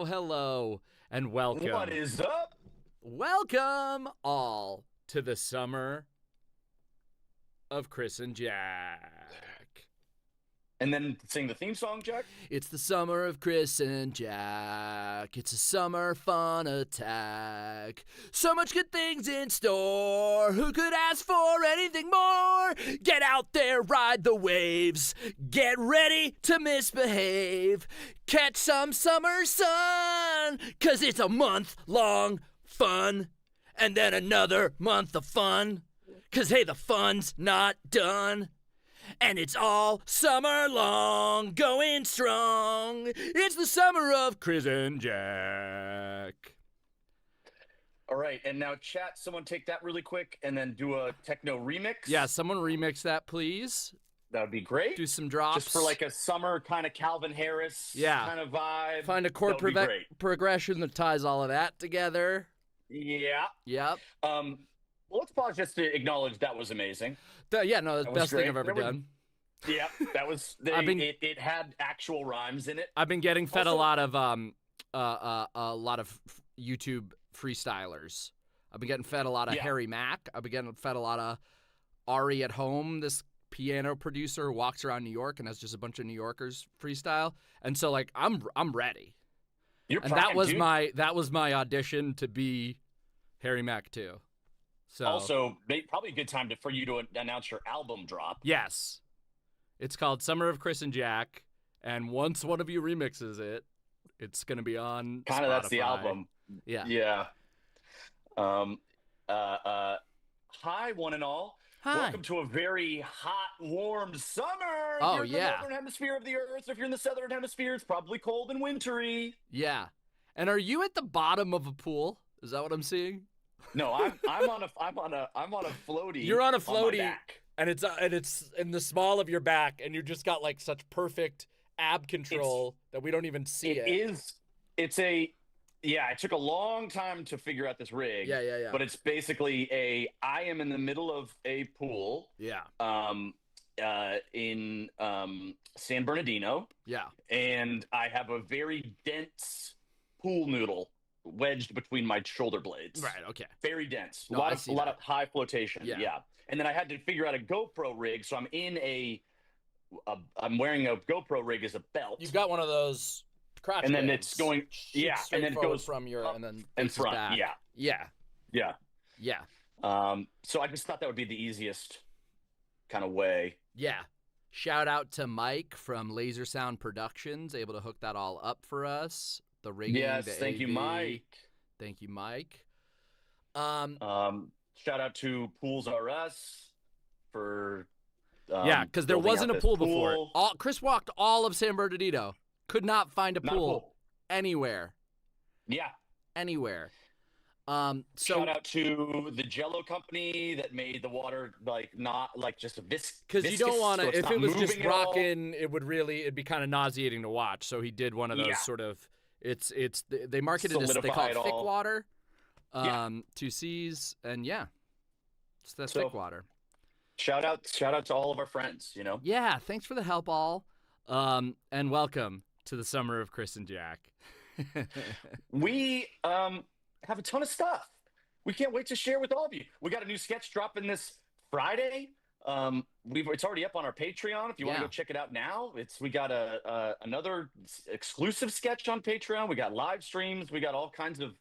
hello, and welcome. What is up? Welcome all to the summer of Chris and Jack. And then sing the theme song, Jack? It's the summer of Chris and Jack. It's a summer fun attack. So much good things in store. Who could ask for anything more? Get out there, ride the waves. Get ready to misbehave. Catch some summer sun. 'Cause it's a month-long fun. And then another month of fun. 'Cause hey, the fun's not done. And it's all summer long, going strong. It's the summer of Chris and Jack. All right, and now chat, someone take that really quick and then do a techno remix. Yeah, someone remix that, please. That would be great. Do some drops. Just for like a summer kind of Calvin Harris kind of vibe. Find a chord progression that ties all of that together. Yeah. Yep. Well, let's pause just to acknowledge that was amazing. That's the best thing I've ever done. Yeah, that was. It had actual rhymes in it. I've been getting fed a lot of YouTube freestylers. I've been getting fed a lot of Harry Mack. I've been getting fed a lot of Ari at Home, this piano producer who walks around New York and has just a bunch of New Yorkers freestyle. And so like I'm ready. That was my audition to be Harry Mack too. So also, probably a good time for you to announce your album drop. Yes. It's called Summer of Chris and Jack, and once one of you remixes it, it's going to be on Spotify. That's the album. Yeah. Yeah. Hi, one and all. Hi. Welcome to a very hot, warm summer. Oh, if you're in the northern hemisphere of the earth. If you're in the southern hemisphere, it's probably cold and wintry. Yeah. And are you at the bottom of a pool? Is that what I'm seeing? No, I'm on a floaty. You're on a floaty, on my back. And it's in the small of your back, and you just got like such perfect ab control that we don't even see it. It took a long time to figure out this rig. Yeah. But it's basically I am in the middle of a pool. Yeah. In San Bernardino. Yeah. And I have a very dense pool noodle wedged between my shoulder blades. Right, okay. Very dense. A lot of high flotation. Yeah. And then I had to figure out a GoPro rig, so I'm wearing a GoPro rig as a belt. You've got one of those crotch and then bands. it's going and then it goes from your up and then and front. back. Yeah. So I just thought that would be the easiest kind of way. Yeah. Shout out to Mike from Laser Sound Productions, able to hook that all up for us. The rigging. Yes, thank you, Mike. Thank you, Mike. Shout out to Pools R Us for because there wasn't a pool before. Chris walked all of San Bernardino, could not find a pool anywhere. Yeah, anywhere. Shout out to the Jello company that made the water not just a viscous. Because you don't want to. If it was just rocking, it'd be kind of nauseating to watch. So he did one of those sort of. They marketed it as they call it thick water. 2 C's and it's the thick water. Shout out to all of our friends, Yeah, thanks for the help all. And welcome to the summer of Chris and Jack. We have a ton of stuff. We can't wait to share with all of you. We got a new sketch dropping this Friday. It's already up on our Patreon. If you want to go check it out now, we got another exclusive sketch on Patreon. We got live streams. We got all kinds of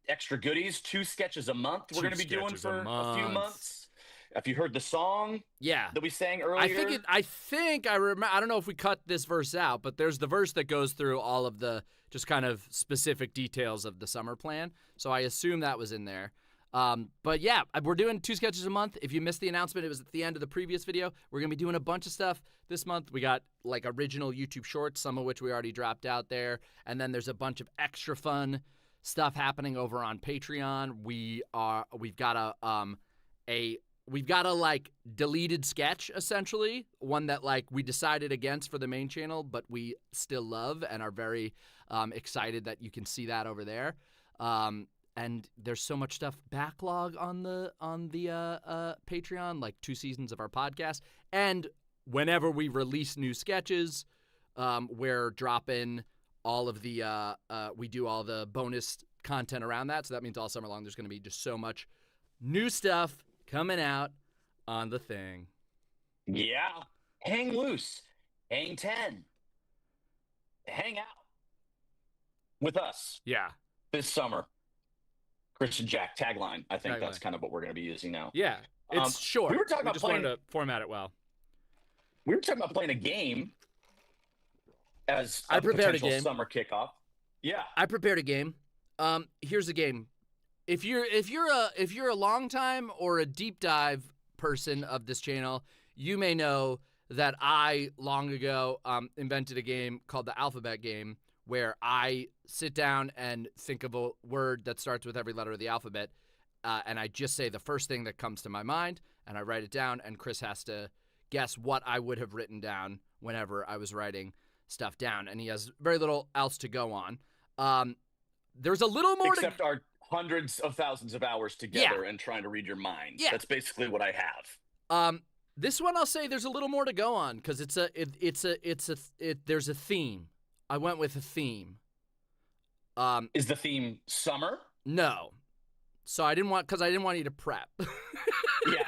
extra goodies. 2 sketches a month. We're going to be doing for a few months. If you heard the song, that we sang earlier, I think I remember. I don't know if we cut this verse out, but there's the verse that goes through all of the just kind of specific details of the summer plan. So I assume that was in there. But yeah, we're doing 2 sketches a month. If you missed the announcement, it was at the end of the previous video. We're going to be doing a bunch of stuff this month. We got like original YouTube shorts, some of which we already dropped out there. And then there's a bunch of extra fun stuff happening over on Patreon. We've got a like deleted sketch, essentially, one that like we decided against for the main channel, but we still love and are very excited that you can see that over there. And there's so much stuff backlog on the Patreon, like 2 seasons of our podcast. And whenever we release new sketches, we're dropping all of the we do all the bonus content around that. So that means all summer long there's going to be just so much new stuff coming out on the thing. Yeah. Hang loose. Hang 10. Hang out with us. Yeah. This summer. Chris and Jack tagline. I think that's kind of what we're going to be using now. Yeah. It's short. We were talking about just wanted to format it well. We were talking about playing a game as I prepared a potential game. Summer kickoff. Yeah. I prepared a game. Here's the game. If you're a long time or a deep dive person of this channel, you may know that I long ago invented a game called the alphabet game, where I sit down and think of a word that starts with every letter of the alphabet, and I just say the first thing that comes to my mind, and I write it down, and Chris has to guess what I would have written down whenever I was writing stuff down, and he has very little else to go on. There's a little more except our hundreds of thousands of hours together and trying to read your mind. Yeah. That's basically what I have. This one I'll say there's a little more to go on because there's a theme. I went with a theme. Is the theme summer? No. So I didn't want you to prep. Yeah.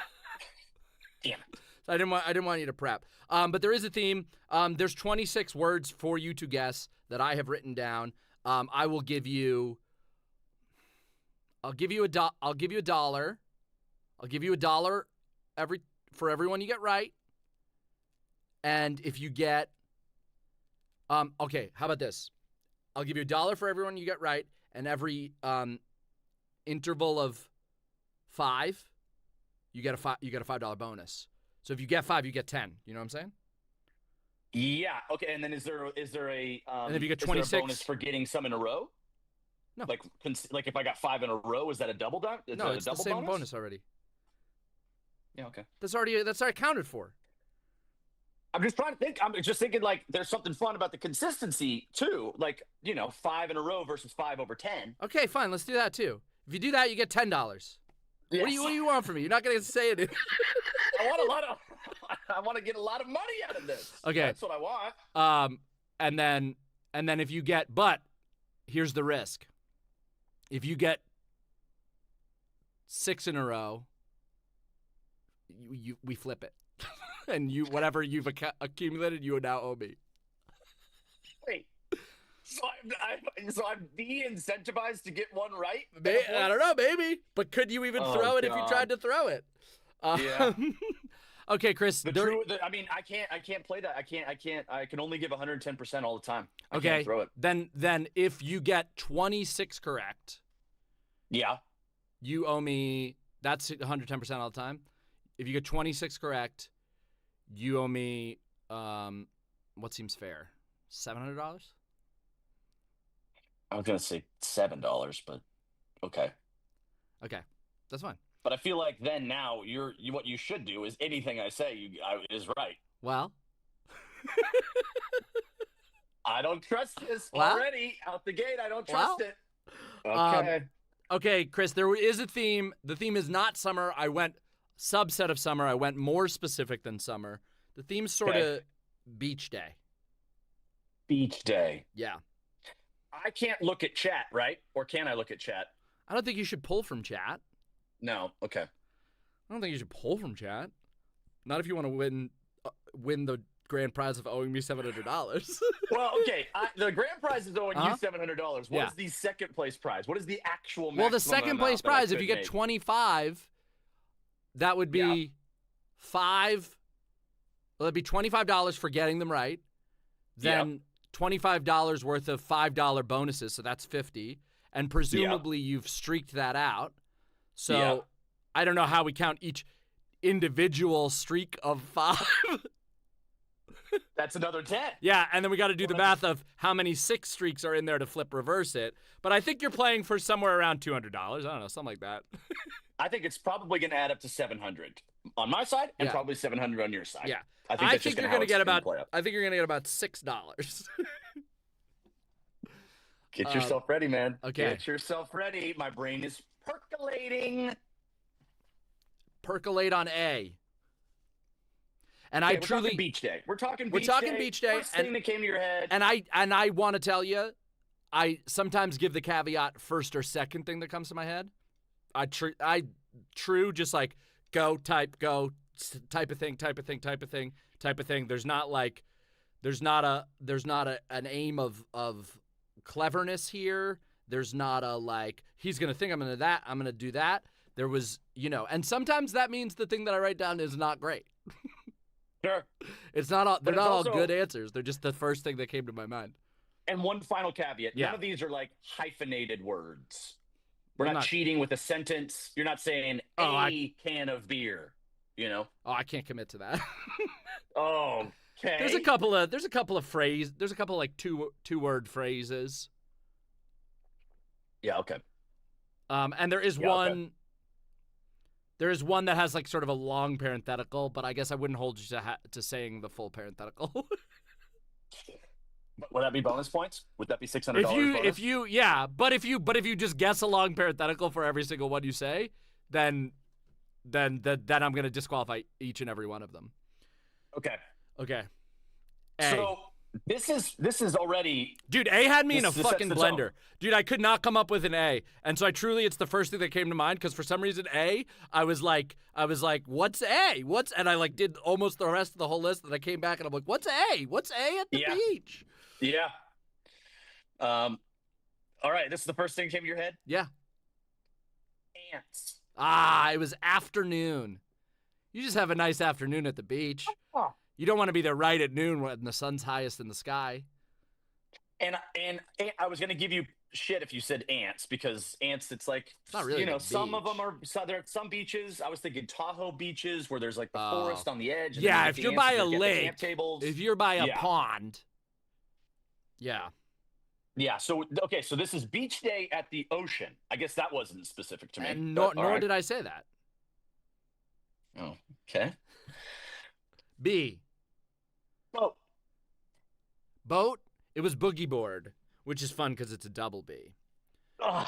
Damn it. I didn't want you to prep. But there is a theme. There's 26 words for you to guess that I have written down. I'll give you $1. I'll give you $1. I'll give you $1 for everyone you get right. And if you get okay, how about this? I'll give you $1 for everyone you get right, and every interval of 5, you get a $5 bonus. So if you get 5, you get 10. You know what I'm saying? Yeah. Okay. And then is there a and if you get 26 bonus for getting some in a row? No. Like if I got 5 in a row, is that a double down? No, it's the same bonus already. Yeah. Okay. That's already counted for. I'm just trying to think. I'm just thinking like there's something fun about the consistency too. Like 5 in a row versus 5 over 10. Okay, fine. Let's do that too. If you do that, you get $10. Yes. What do you want from me? You're not going to say it. I want to get a lot of money out of this. Okay. That's what I want. And then if you get, but here's the risk. If you get 6 in a row, we flip it. And whatever you've accumulated, you now owe me. Wait. So I'm de-incentivized to get one right? I don't know, maybe. But could you even throw it if you tried to throw it? Yeah. Okay, Chris. I can't play that. I can only give 110% all the time. I okay. can't throw it. Then if you get 26 correct. Yeah. You owe me, that's 110% all the time. If you get 26 correct, you owe me, what seems fair? $700? I was going to say $7, but okay. Okay. That's fine. But I feel like then now what you should do is anything I say is right. Well. I don't trust this already. Out the gate, I don't trust it. Okay. Okay, Chris, there is a theme. The theme is not summer. I went subset of summer. I went more specific than summer. The theme's sort of beach day. Beach day. Yeah. I can't look at chat, right? Or can I look at chat? I don't think you should pull from chat. No. Okay. I don't think you should pull from chat. Not if you want to win the grand prize of owing me $700. Well, okay. The grand prize is owing you $700. What is the second place prize? What is the actual maximum? Well, the second place prize, if you get 25, that would be Well, it'd be $25 for getting them right. Then $25 worth of $5 bonuses, so that's $50. And presumably you've streaked that out. So I don't know how we count each individual streak of 5. That's another 10. Yeah, and then we got to do the math of how many 6 streaks are in there to flip reverse it. But I think you're playing for somewhere around $200. I don't know, something like that. I think it's probably going to add up to 700 on my side and probably 700 on your side. Yeah. I think you're going to get about $6. Get yourself ready, man. Okay. Get yourself ready. My brain is percolating. Percolate on A. And Okay, I truly, we're talking beach day. We're talking beach day. First thing that came to your head. And I want to tell you, I sometimes give the caveat first or second thing that comes to my head. I just like go type of thing. There's not an aim of cleverness here. There's not a like he's gonna think I'm gonna do that. There was, and sometimes that means the thing that I write down is not great. Sure. They're not all good answers. They're just the first thing that came to my mind. And one final caveat. Yeah. None of these are like hyphenated words. We're not cheating with a sentence. You're not saying can of beer, Oh, I can't commit to that. Oh, okay. There's a couple of phrases. There's a couple like two-word phrases. Yeah, okay. And there is one. Okay. There is one that has like sort of a long parenthetical, but I guess I wouldn't hold you to saying the full parenthetical. Would that be bonus points? Would that be $600 bonus? If you just guess a long parenthetical for every single one you say, then I'm going to disqualify each and every one of them. Okay. A. So this is already, dude. A had me in a fucking blender, dude. I could not come up with an A, and so it's the first thing that came to mind because for some reason I was like, what's A? And I like did almost the rest of the whole list, and I came back and I'm like, what's A? What's A at the beach? Yeah. All right. This is the first thing that came to your head. Yeah. Ants. It was afternoon. You just have a nice afternoon at the beach. Oh. You don't want to be there right at noon when the sun's highest in the sky. And I was going to give you shit if you said ants because ants, it's like, it's not really some of them are, there are some beaches. I was thinking Tahoe beaches where there's like the forest on the edge. And if you're by a lake, if you're by a pond. Yeah. Yeah. So, okay. So this is beach day at the ocean. I guess that wasn't specific to me. And nor did I say that. Oh, okay. B. Boat. It was boogie board, which is fun because it's a double B. Ugh.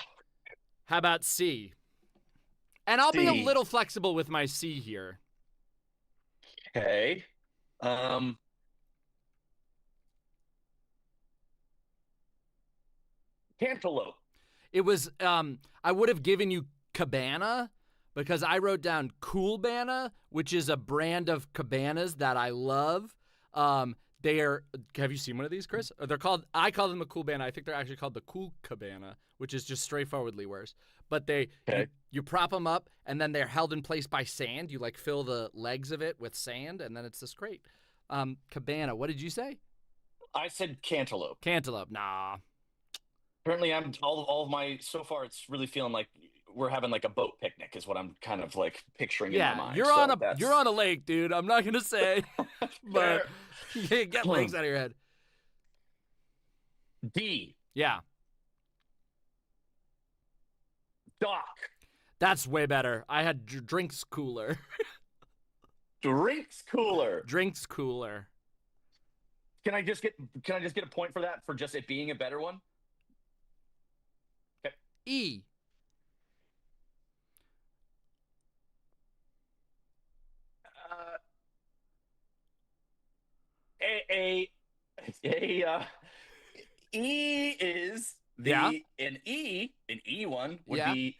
How about C? And I'll be a little flexible with my C here. Okay. Cantaloupe. It was, I would have given you cabana because I wrote down Coolbana, which is a brand of cabanas that I love. Have you seen one of these, Chris? I call them a Coolbana. I think they're actually called the Cool Cabana, which is just straightforwardly worse. But you prop them up, and then they're held in place by sand. You like fill the legs of it with sand, and then it's this great cabana. What did you say? I said cantaloupe. Cantaloupe, nah. Apparently, I'm all of my so far. It's really feeling like we're having like a boat picnic, is what I'm kind of like picturing in my mind. You're on a lake, dude. I'm not gonna say, but get legs out of your head. D. Yeah. Dock. That's way better. I had drinks cooler. Drinks cooler. Drinks cooler. Can I just get a point for that for just it being a better one? Okay. E. E is an E one would be.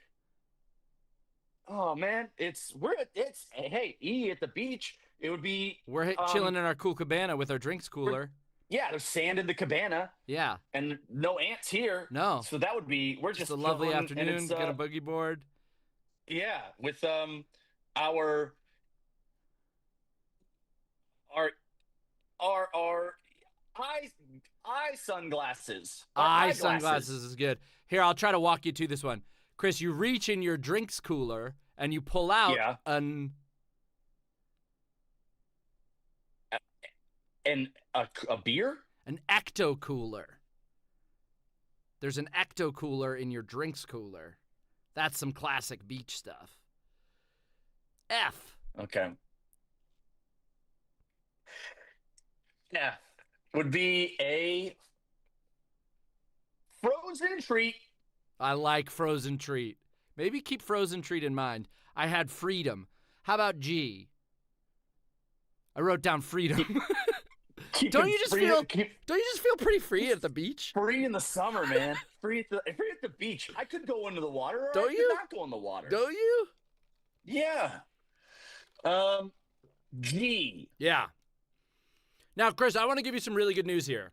Oh man, hey, E at the beach. It would be. We're chilling in our cool cabana with our drinks cooler. Yeah, there's sand in the cabana. Yeah, and no ants here. No, so that would be. We're just a lovely afternoon. Get a boogie board. Yeah, with our eye sunglasses. Eye sunglasses is good. Here, I'll try to walk you to this one. Chris, you reach in your drinks cooler and you pull out a beer? An ecto cooler. There's an ecto cooler in your drinks cooler. That's some classic beach stuff. F. Okay. F would be a frozen treat. I like frozen treat. Maybe keep frozen treat in mind. I had freedom. How about G? I wrote down freedom. Keep Don't it you just free- feel? keep Don't you just feel pretty free at the beach? free in the summer, man? Free at the beach. I could go into the water, or Don't I you? could not go in the water. Don't you? Yeah. G. Yeah. Now, Chris, I want to give you some really good news here.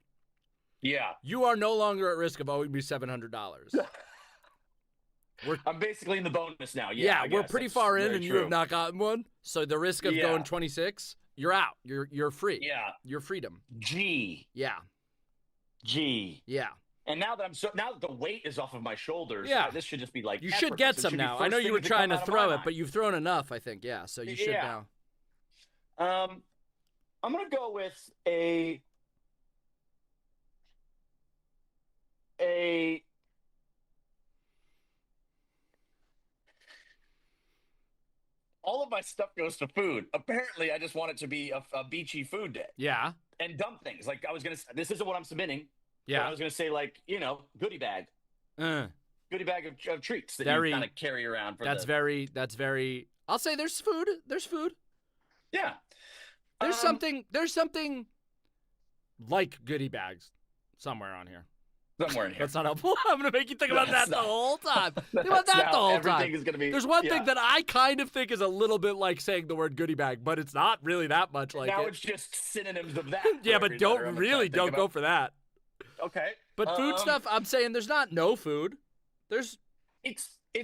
Yeah. You are no longer at risk of owing me $700. I'm basically in the bonus now. Yeah, I we're guess. pretty That's far in, very and you true. have not gotten one. So the risk of Yeah. going 26, you're out. You're free. Yeah. Your freedom. G. Yeah. G. Yeah. And now that the weight is off of my shoulders, Yeah. this should just be like You should effortless. get It some should be now. I first know you things were that trying come to out of throw my it, but you've thrown enough, I think. Yeah, so you should Yeah. now. I'm gonna go with a all of my stuff goes to food. Apparently, I just want it to be a beachy food day Yeah. and dumb things. Like I was gonna. This isn't what I'm submitting. But Yeah. I was gonna say goodie bag Uh, of treats that Very- you kind of carry around. that's very. I'll say there's food. There's food. Yeah. There's something like goodie bags somewhere on here. Somewhere in here. That's not helpful. I'm going to make you think about That's that the not- whole time. Think That's about that how the whole everything time. is gonna be. There's one yeah. thing that I kind of think is a little bit like saying the word goodie bag, but it's not really that much like now it. it's just synonyms of that. Yeah, for but every don't letter I'm really trying to think don't go about. for that. Okay. But food stuff, I'm saying there's not no food. There's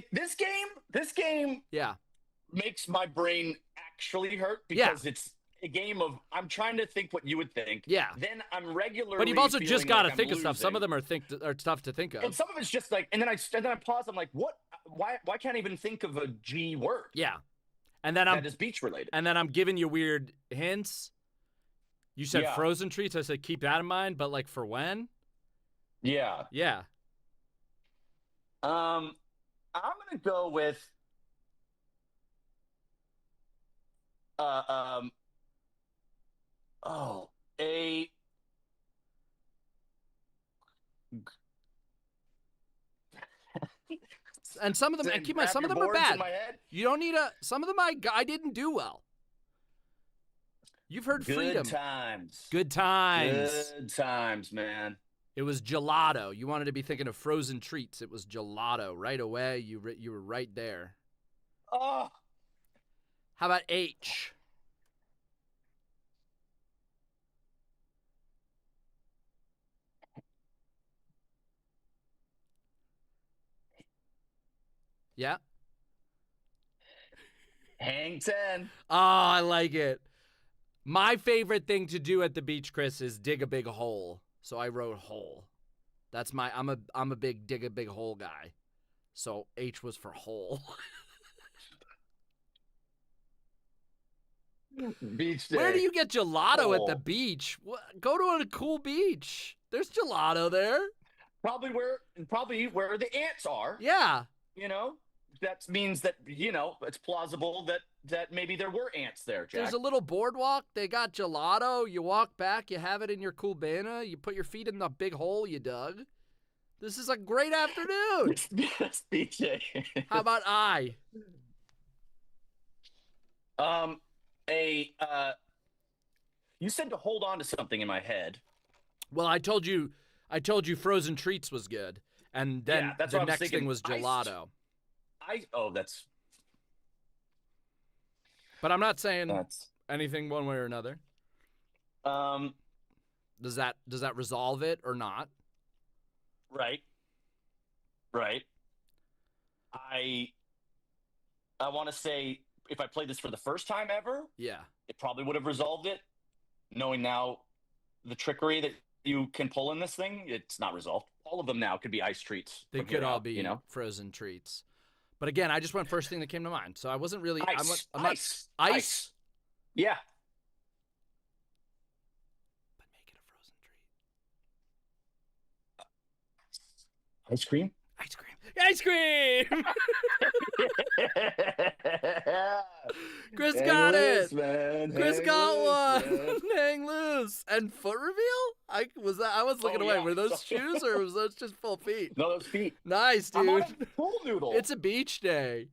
This game yeah. makes my brain actually hurt Yeah. because it's a game of I'm trying to think what you would think. Yeah. Then I'm regularly. But you've also just got to to think of stuff. Some of them are tough to think of. And some of it's just like, and then I pause. I'm like, what? Why can't I even think of a G word? Yeah. And then That is beach related. And then I'm giving you weird hints. You said Yeah. frozen treats. I said keep that in mind, but like for when? Yeah. Yeah. I'm gonna go with. A. And some of them, and keep in mind, some of them are boards bad. in my head. You don't need some of them I didn't do well. You've heard freedom. Good times. Good times. Good times, man. It was gelato. You wanted to be thinking of frozen treats. It was gelato. Right away, you were right there. Oh. How about H? Yeah. Hang 10. Oh, I like it. My favorite thing to do at the beach, Chris, is dig a big hole. So I wrote hole. That's I'm a big dig a big hole guy. So H was for hole. Beach day. Where do you get gelato at the Hole. beach? Go to a cool beach. There's gelato there. Probably where the ants are. Yeah. That means that it's plausible that maybe there were ants there, Jack. There's a little boardwalk. They got gelato. You walk back. You have it in your cabana. You put your feet in the big hole you dug. This is a great afternoon. Yes, beach day. How about I? You said to hold on to something in my head. Well, I told you frozen treats was good, and then Yeah, that's the what I was next thinking. thing was gelato. That's But I'm not saying that's anything one way or another. Does that resolve it or not? right. I want to say if I played this for the first time ever, Yeah. it probably would have resolved it. Knowing now the trickery that you can pull in this thing, it's not resolved. All of them now could be ice treats. They from could here all out, be frozen treats. But again, I just went first thing that came to mind. So I wasn't really Ice. I'm not ice. Yeah. But make it a frozen treat. Ice cream? Ice cream. Ice cream. Chris got it. Man. Chris Hang got loose, one. man. Hang loose. And foot reveal? I was looking Oh, away. yeah. Were those shoes or was those just full feet? No, those feet. Nice, I'm on dude. a pool noodle. It's a beach day.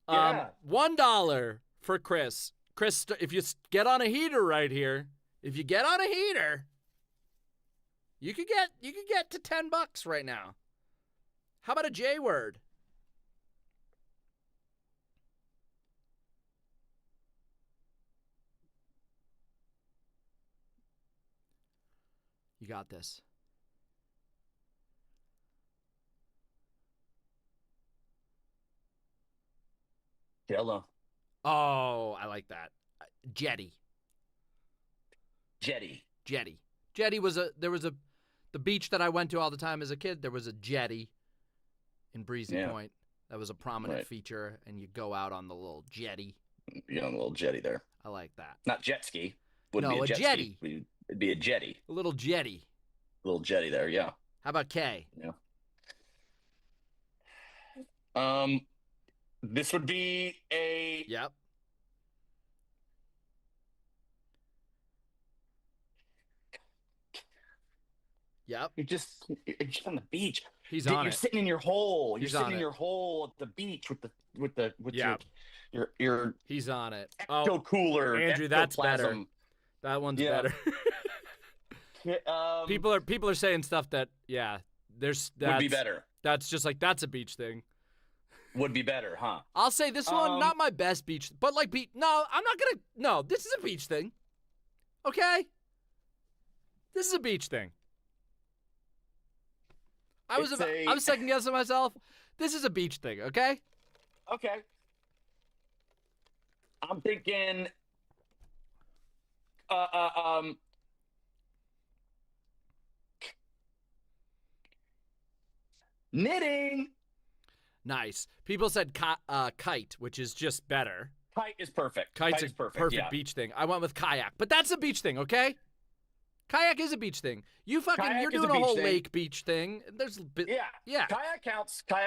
Yeah. $1 for Chris. Chris, if you get on a heater right here, you could get to $10 right now. How about a J word? You got this. Hello. Oh, I like that. Jetty. was the beach that I went to all the time as a kid. There was a jetty in Breezy Point. That was a prominent feature, and you go out on the little jetty. You know, the little jetty there. I like that. Not jet ski. Wouldn't be a jet jetty. Ski. It'd be a jetty. A little jetty. A little jetty there, yeah. How about K? Yeah. This would be a... Yep. Yep. You're just on the beach. You're sitting in your hole. You're sitting in your hole at the beach with your He's on it. ecto cooler. Andrew, that's better. That one's better. People are saying stuff that would be better. That's just like that's a beach thing. Would be better, huh? I'll say this one, not my best beach, but like no, I'm not gonna. No, this is a beach thing. Okay, this is a beach thing. I was second guessing myself. This is a beach thing, okay? Okay. I'm thinking knitting. Nice. People said kite, which is just better. Kite is perfect. Kite's a perfect beach thing. I went with kayak, but that's a beach thing, okay? Kayak is a beach thing. You're doing a whole lake beach thing. There's yeah. Kayak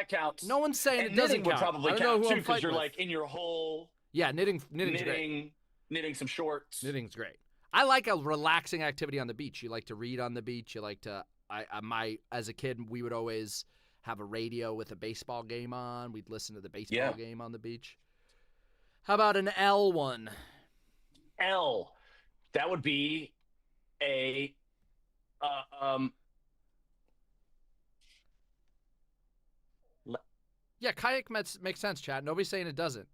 counts. No one's saying and it doesn't would count. Probably I don't know count who too, I'm because you're with. like in your hole. Yeah, knitting's great. Knitting some shorts. Knitting's great. I like a relaxing activity on the beach. You like to read on the beach. You like to. As a kid, we would always have a radio with a baseball game on. We'd listen to the baseball game on the beach. How about an L one? L. That would be a Yeah, kayak makes sense, Chad. Nobody's saying it doesn't.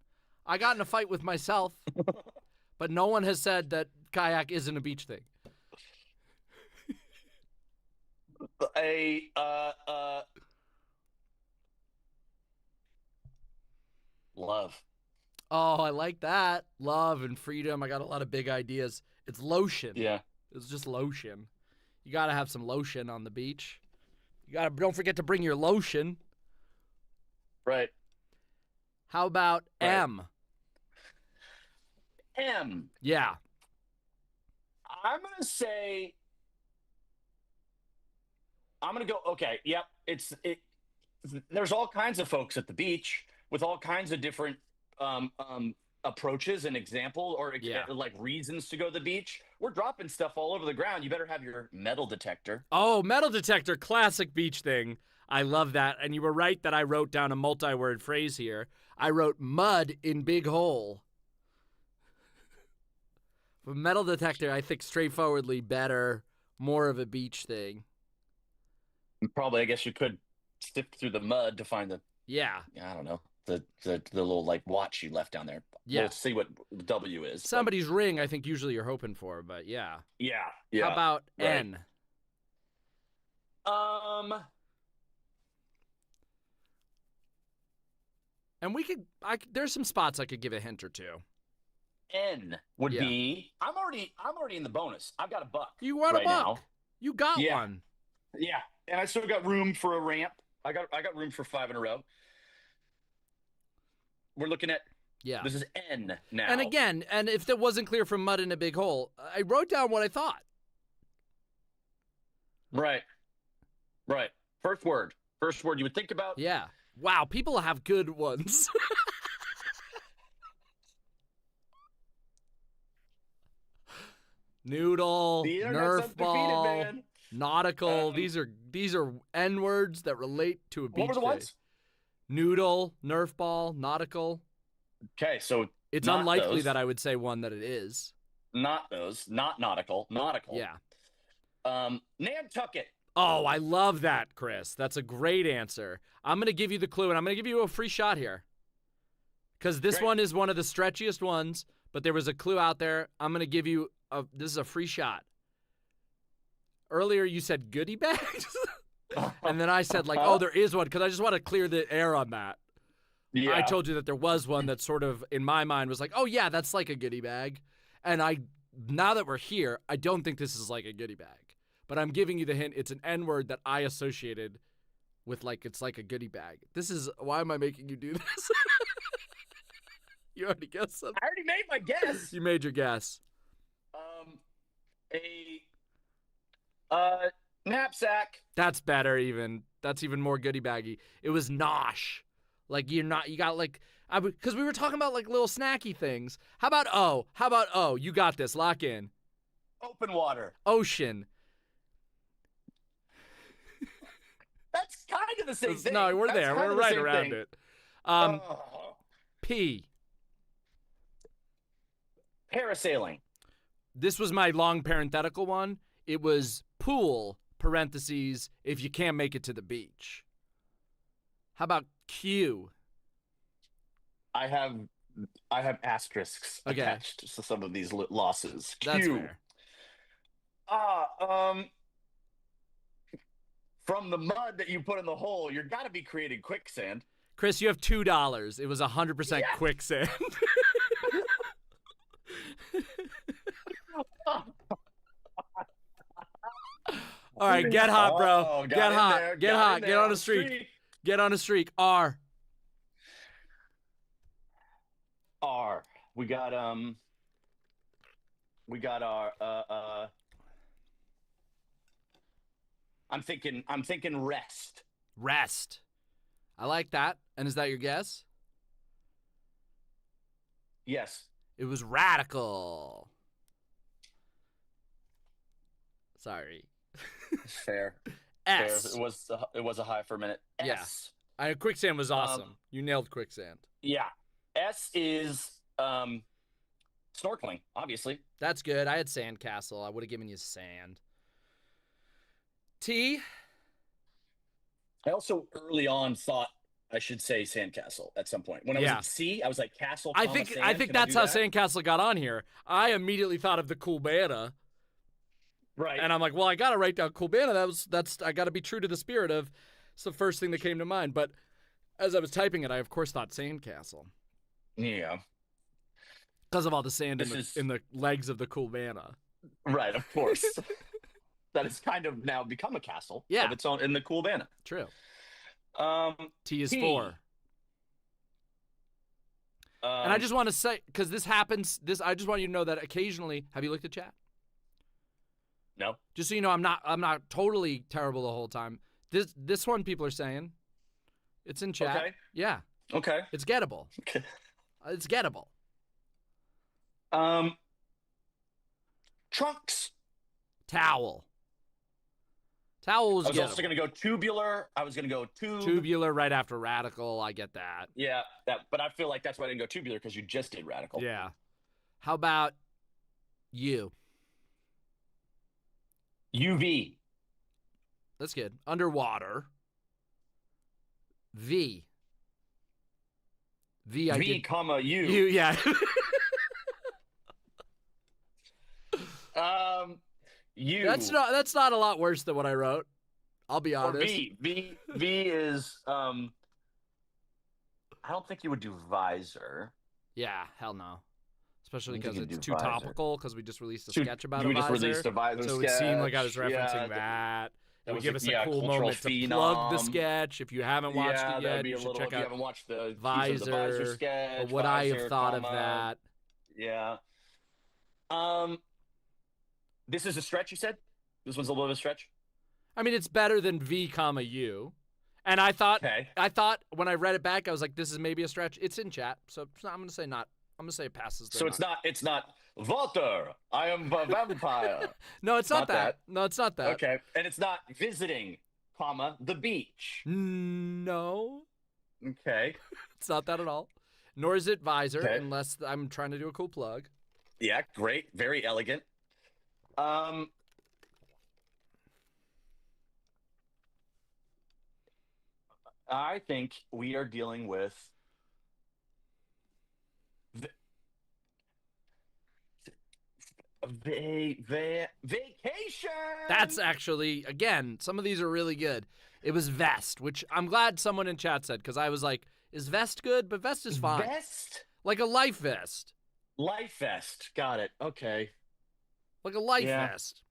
I got in a fight with myself, but no one has said that kayak isn't a beach thing. Love. Oh, I like that. Love and freedom. I got a lot of big ideas. It's lotion. Yeah. It's just lotion. You got to have some lotion on the beach. Don't forget to bring your lotion. Right. How about M? M. Yeah. I'm going to go, okay, yep. There's all kinds of folks at the beach with all kinds of different approaches and example or like reasons to go to the beach. We're dropping stuff all over the ground. You better have your metal detector. Oh, metal detector, classic beach thing. I love that. And you were right that I wrote down a multi-word phrase here. I wrote mud in big hole. But metal detector, I think straightforwardly better, more of a beach thing. Probably, I guess you could sift through the mud to find I don't know, the little like watch you left down there. Yeah. We'll see what W is. Somebody's ring, I think usually you're hoping for, but yeah. Yeah. How about N? And there's some spots I could give a hint or two. N would be. I'm already in the bonus. I've got $1. You want right $1? Now. You got one. Yeah, and I still got room for a ramp. I got room for 5 in a row. We're looking at. Yeah. This is N now. And again, if that wasn't clear from mud in a big hole, I wrote down what I thought. Right. First word you would think about. Yeah. Wow, people have good ones. Noodle, Nerf ball, defeated, nautical. These are N words that relate to a beach. What were the ones? Noodle, Nerf ball, nautical. Okay, so It's Not unlikely those. that I would say one that it is. Not those. Not nautical. Nautical. Yeah. Nantucket. Oh, I love that, Chris. That's a great answer. I'm going to give you the clue, and I'm going to give you a free shot here. Because this one is one of the stretchiest ones, but there was a clue out there. I'm going to give you this is a free shot. Earlier you said goodie bags, and then I said like, oh, there is one, because I just want to clear the air on that. Yeah. I told you that there was one that sort of, in my mind, was like, oh, yeah, that's like a goodie bag. And now that we're here, I don't think this is like a goodie bag. But I'm giving you the hint. It's an N-word that I associated with like it's like a goodie bag. This is, why am I making you do this? You already guessed something. I already made my guess. You made your guess. A knapsack. That's better even. That's even more goodie baggy. It was nosh. Like you got like, because we were talking about like little snacky things. How about O? You got this. Lock in. Open water. Ocean. That's kind of the same thing. No, we're there. We're right around it. P. Parasailing. This was my long parenthetical one. It was pool, parentheses, if you can't make it to the beach. How about Q? I have asterisks attached to some of these losses. Q. That's fair. From the mud that you put in the hole, you're got to be creating quicksand. Chris, you have $2. It was 100% quicksand. All right, get hot, bro. Get hot. Get hot. Get on a streak. Get on a streak. R. We got our I'm thinking rest. Rest. I like that. And is that your guess? Yes. It was radical. Sorry. Fair. S. Fair. It was a high for a minute. S. Yeah. Quicksand was awesome. You nailed quicksand. Yeah. S is snorkeling, obviously. That's good. I had sandcastle. I would have given you sand. T. I also early on thought I should say sandcastle at some point. When I was at C, I was like castle. I think that's how sandcastle got on here. I immediately thought of the cool banner. Right. And I'm like, well, I got to write down cool banner. I got to be true to the spirit of. It's the first thing that came to mind. But as I was typing it, I of course thought sandcastle. Yeah. Because of all the sand in the legs of the cool banner. Right, of course. That has kind of now become a castle of its own in the cool banner. True. T is 4. And I just want to say, because this happens, I just want you to know that occasionally, have you looked at chat? No. Just so you know, I'm not totally terrible the whole time. This one people are saying, it's in chat. Okay. Yeah. Okay. It's gettable. Okay. It's gettable. Trunks. Towel. Towel was I was also going to go tubular. I was going to go tubular right after radical. I get that. Yeah, but I feel like that's why I didn't go tubular, because you just did radical. Yeah. How about U? UV. That's good. Underwater. V. Comma U. U, yeah. U. That's not a lot worse than what I wrote. I'll be honest. V is I don't think you would do visor. Yeah, hell no. Especially because it's too topical, because we just released a sketch about we a visor. just released a visor so sketch. It would seem like I was referencing that. It would give us a cool moment to plug the sketch. If you haven't watched it yet, you should check out if you haven't watched the visor sketch. Or would I have thought of that? Yeah. This is a stretch, you said? This one's a little bit of a stretch? I mean, it's better than V, U. And I thought when I read it back, I was like, this is maybe a stretch. It's in chat, so I'm going to say not. I'm going to say it passes. So it's not Walter, I am a vampire. No, it's not that. No, it's not that. Okay. And it's not visiting, the beach. No. Okay. It's not that at all. Nor is it visor, Okay. unless I'm trying to do a cool plug. Yeah, great. Very elegant. I think we are dealing with vacation. That's actually, again, some of these are really good. It was vest, which I'm glad someone in chat said, because I was like, is vest good? But vest is fine. Vest? Like a life vest. Life vest. Got it. Okay. Like a life vest.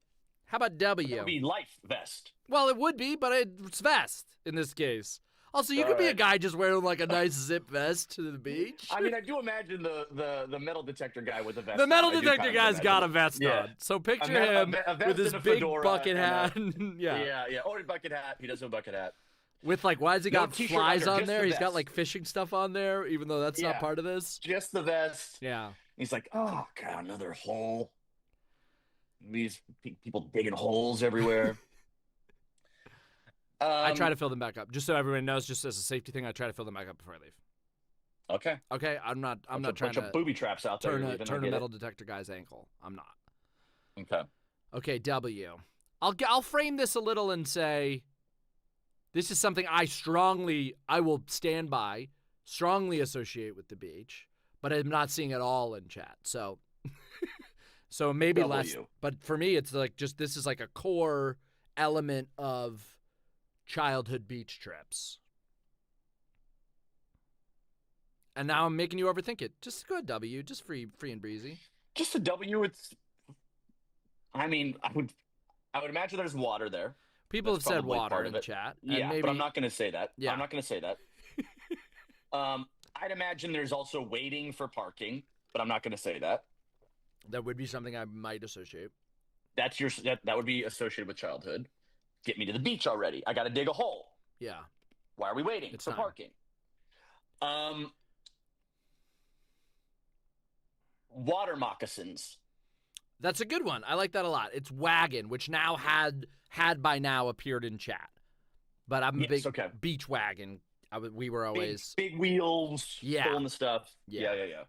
How about W? That would be life vest. Well, it would be, but it's vest in this case. Also, you could be a guy just wearing like a nice zip vest to the beach. I mean, I do imagine the metal detector guy with a vest. The metal detector guy's got a vest on. So picture him with his big bucket hat. Yeah. Or a bucket hat. He does have a bucket hat. With like, why has he got flies on there? He's got like fishing stuff on there, even though that's not part of this. Just the vest. Yeah. He's like, oh god, another hole. These people digging holes everywhere. I try to fill them back up, just so everyone knows. Just as a safety thing, I try to fill them back up before I leave. Okay. Okay. I'm not trying to booby traps out there. Turn a metal detector guy's ankle. I'm not. Okay. Okay. W. I'll frame this a little and say, this is something I will stand by, strongly associate with the beach, but I'm not seeing it all in chat. So, so maybe W. less. But for me, it's like this is like a core element of childhood beach trips. And now I'm making you overthink it. Just go W, just free and breezy. Just a W. I mean, I would imagine there's water there. People have said water in the chat. Yeah, maybe, but I'm not going to say that. Yeah. I'm not going to say that. I'd imagine there's also waiting for parking, but I'm not going to say that. That would be something I might associate. That would be associated with childhood. Get me to the beach already. I got to dig a hole. Yeah. Why are we waiting for parking? Water moccasins. That's a good one. I like that a lot. It's wagon, which now had by now appeared in chat. But I'm a big beach wagon. We were always big wheels, pulling the stuff. Yeah.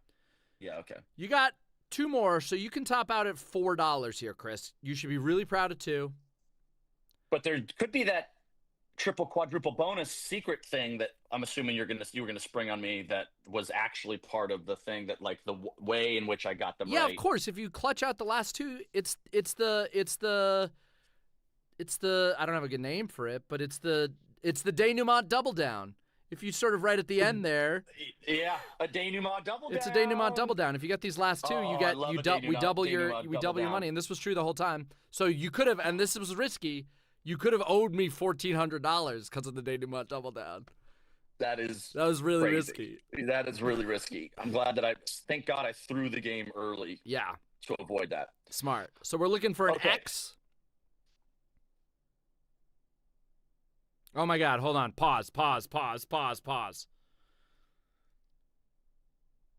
Okay. You got two more, so you can top out at $4 here, Chris. You should be really proud of two. But there could be that triple, quadruple bonus secret thing that I'm assuming you were gonna spring on me. That was actually part of the thing that, like, the way in which I got them. Yeah, right. Of course. If you clutch out the last two, it's the I don't have a good name for it, but it's the denouement double down. If you sort of right at the end there, yeah, a denouement double down. It's a denouement double down. If you get these last two, we double your money, and this was true the whole time. So you could have, and this was risky. You could have owed me $1,400 because of the denouement double down. That was really risky. That is really risky. I'm glad that thank God I threw the game early. Yeah. To avoid that. Smart. So we're looking for an X. Oh my God, hold on. Pause.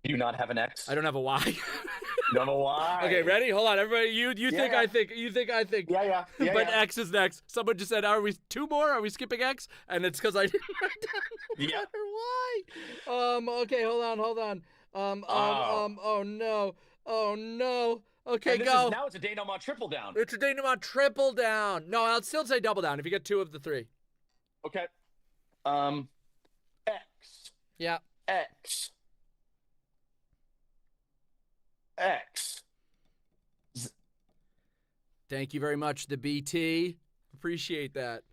Do you not have an X? I don't have a Y. You don't have a Y. Okay, ready? Hold on, everybody. You think I think. Yeah. But X is next. Someone just said, "Are we two more? Are we skipping X?" And it's because I didn't write down the letter Y. Okay, hold on. Oh no. Okay, go. Now it's a denouement triple down. It's a denouement triple down. No, I'll still say double down if you get two of the three. Okay. X. Yeah. X. Thank you very much, the BT. Appreciate that.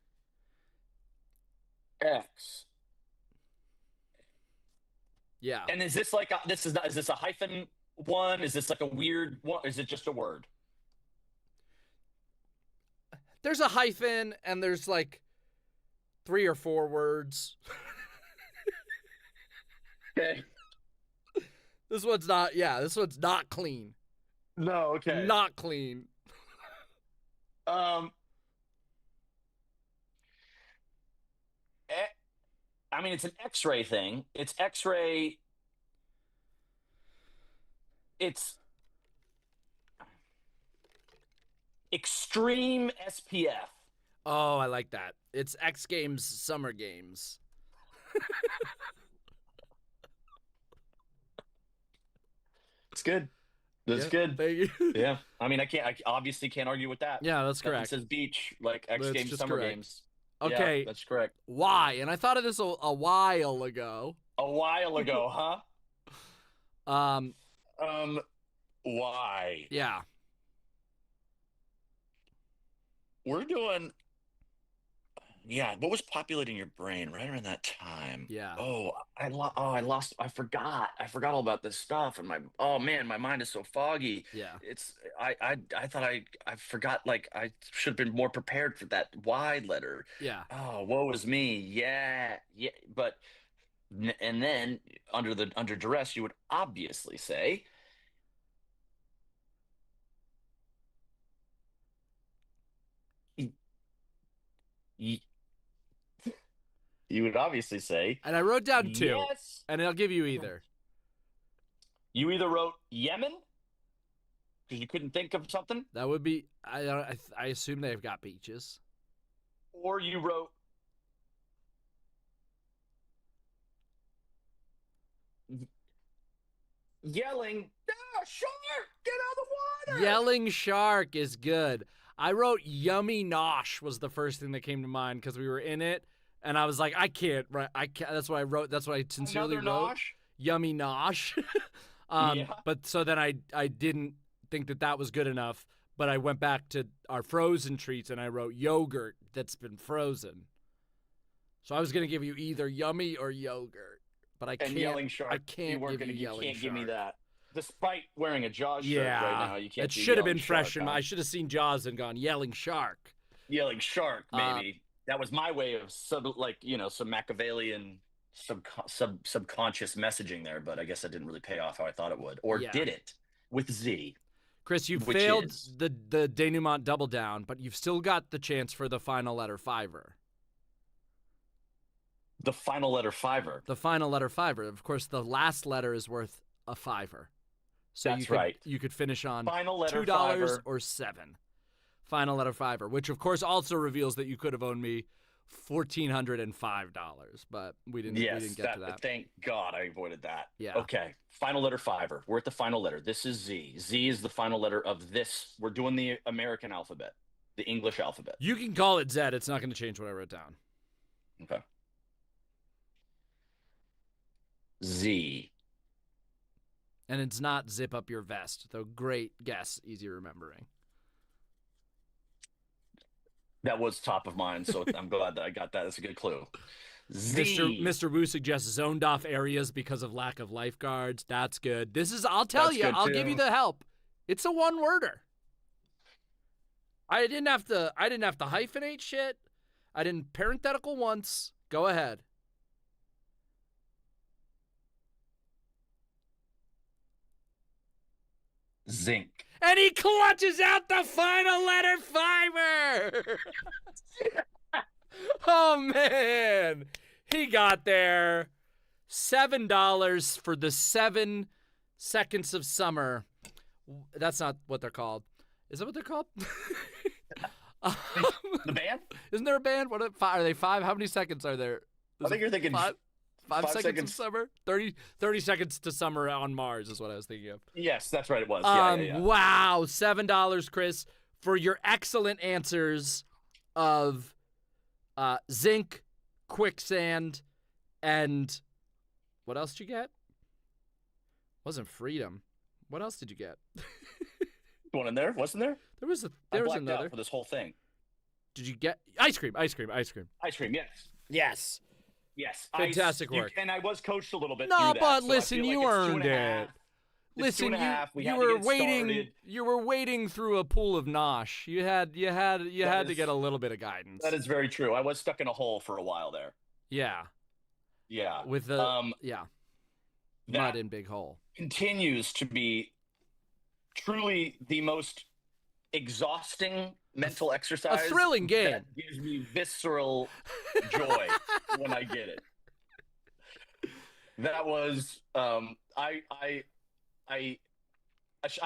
X. Yeah. And is this like is this a hyphen one? Is this like a weird one? Is it just a word? There's a hyphen and there's like 3 or 4 words. Okay. This one's not clean. No, okay. Not clean. I mean, it's an X-ray thing. It's X-ray. It's extreme SPF. Oh, I like that. It's X Games Summer Games. That's good. That's good. Thank you. Yeah. I mean, I obviously can't argue with that. Yeah, that's Nothing correct. says beach like X That's Games, just Summer correct. Games. Okay. Yeah, that's correct. Why? And I thought of this a while ago. A while ago, huh? Why? Yeah. We're doing. Yeah, what was populating your brain right around that time? Yeah. I forgot all about this stuff, and my mind is so foggy. Yeah. I thought I forgot, like I should have been more prepared for that Y letter. Yeah. Oh, woe is me. Yeah, but and then under duress, you would obviously say. You would obviously say. And I wrote down 2. Yes. And I'll give you either. You either wrote Yemen because you couldn't think of something. That would be. I assume they've got beaches. Or you wrote. Yelling, shark, get out of the water. Yelling shark is good. I wrote yummy nosh was the first thing that came to mind because we were in it. And I was like, I can't. That's what I wrote. That's what I sincerely Another wrote. nosh? Yummy nosh. Yeah. But so then I didn't think that was good enough. But I went back to our frozen treats and I wrote yogurt that's been frozen. So I was gonna give you either yummy or yogurt, but I can't. Yelling shark. I can't give you yelling can't shark. give me that. Despite wearing a Jaws shirt right now, you can't. It do should have yelling been fresh. shark, huh? I should have seen Jaws and gone yelling shark. Yelling shark, maybe. That was my way of some Machiavellian subconscious messaging there, but I guess that didn't really pay off how I thought it would. Or did it with Z? Chris, you failed the denouement double down, but you've still got the chance for the final letter fiver. The final letter fiver. The final letter fiver. Of course, the last letter is worth a fiver. So That's right. You could finish on final letter $2 fiver. or $7. Final letter fiver, which of course also reveals that you could have owed me $1,405, but we didn't get to that. Thank God I avoided that. Yeah. Okay. Final letter fiver. We're at the final letter. This is Z. Z is the final letter of this. We're doing the American alphabet, the English alphabet. You can call it Z. It's not going to change what I wrote down. Okay. Z. And it's not zip up your vest, though great guess, easy remembering. That was top of mind, so I'm glad that I got that. That's a good clue. Z. Mr. Wu suggests zoned off areas because of lack of lifeguards. That's good. I'll give you the help. It's a one-worder. I didn't have to hyphenate shit. I didn't parenthetical once. Go ahead. Zinc. And he clutches out the final letter fiver. Oh, man. He got there. $7 for the 7 seconds of summer. That's not what they're called. Is that what they're called? The band? Isn't there a band? Are they 5? How many seconds are there? I think you're thinking 5 seconds of summer? 30 seconds to summer on Mars is what I was thinking of. Yes, that's right. It was. Yeah. Wow. $7, Chris, for your excellent answers of zinc, quicksand, and what else did you get? Wasn't freedom. What else did you get? One in there? Wasn't there? There was another. Out for this whole thing. Did you get ice cream? Ice cream, yes. Yes. Fantastic work. And I was coached a little bit. No, through that, but so listen, you earned it. Listen, you were waiting. Started. You were wading through a pool of nosh. You had to get a little bit of guidance. That is very true. I was stuck in a hole for a while there. Yeah. Yeah. With the mud in big hole. Continues to be truly the most exhausting mental exercise. A thrilling game. That gives me visceral joy when I get it. That was I'm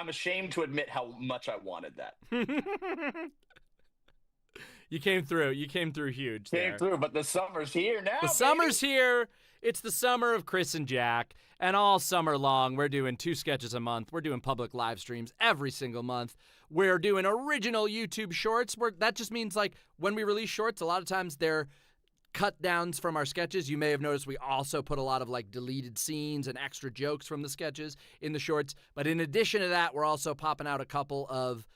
ashamed to admit how much I wanted that. You came through. You came through huge. Came through, but the summer's here now. The summer's here. It's the summer of Chris and Jack, and all summer long, we're doing 2 sketches a month. We're doing public live streams every single month. We're doing original YouTube shorts. That just means, like, when we release shorts, a lot of times they're cut downs from our sketches. You may have noticed we also put a lot of, like, deleted scenes and extra jokes from the sketches in the shorts. But in addition to that, we're also popping out a couple of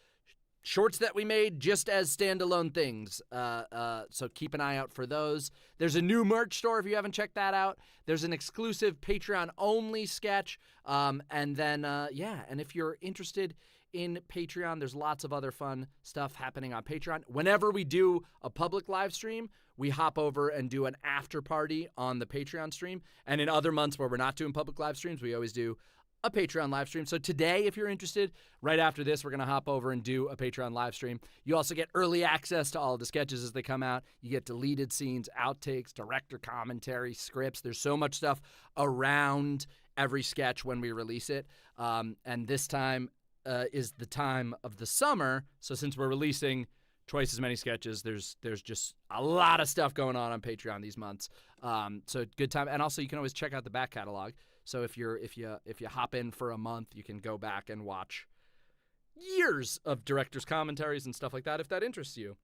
shorts that we made just as standalone things. So keep an eye out for those. There's a new merch store if you haven't checked that out. There's an exclusive Patreon-only sketch. And if you're interested in Patreon, there's lots of other fun stuff happening on Patreon. Whenever we do a public live stream, we hop over and do an after party on the Patreon stream. And in other months where we're not doing public live streams, we always do a Patreon live stream. So today, if you're interested, right after this, we're going to hop over and do a Patreon live stream. You also get early access to all of the sketches as they come out. You get deleted scenes, outtakes, director commentary, scripts. There's so much stuff around every sketch when we release it. And this time is the time of the summer. So since we're releasing twice as many sketches, there's just a lot of stuff going on Patreon these months. So good time. And also you can always check out the back catalog. So if you hop in for a month, you can go back and watch years of directors' commentaries and stuff like that if that interests you.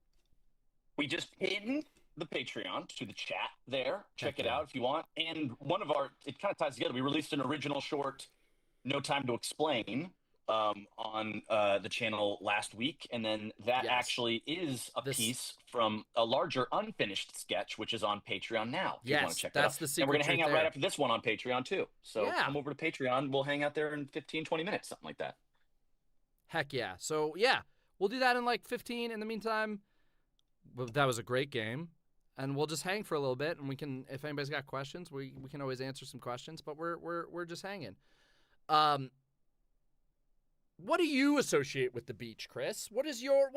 We just pinned the Patreon to the chat there. Check it out if you want. And it kind of ties together. We released an original short, No Time to Explain, on the channel last week, and then that actually is a piece from a larger unfinished sketch, which is on Patreon now. If you want to check that out. The secret. And we're gonna hang out right after this one on Patreon too. So come over to Patreon. We'll hang out there in 15-20 minutes, something like that. Heck yeah. So yeah, we'll do that in like 15. In the meantime, that was a great game, and we'll just hang for a little bit, and we can, if anybody's got questions, we can always answer some questions. But we're just hanging. What do you associate with the beach, Chris? What are your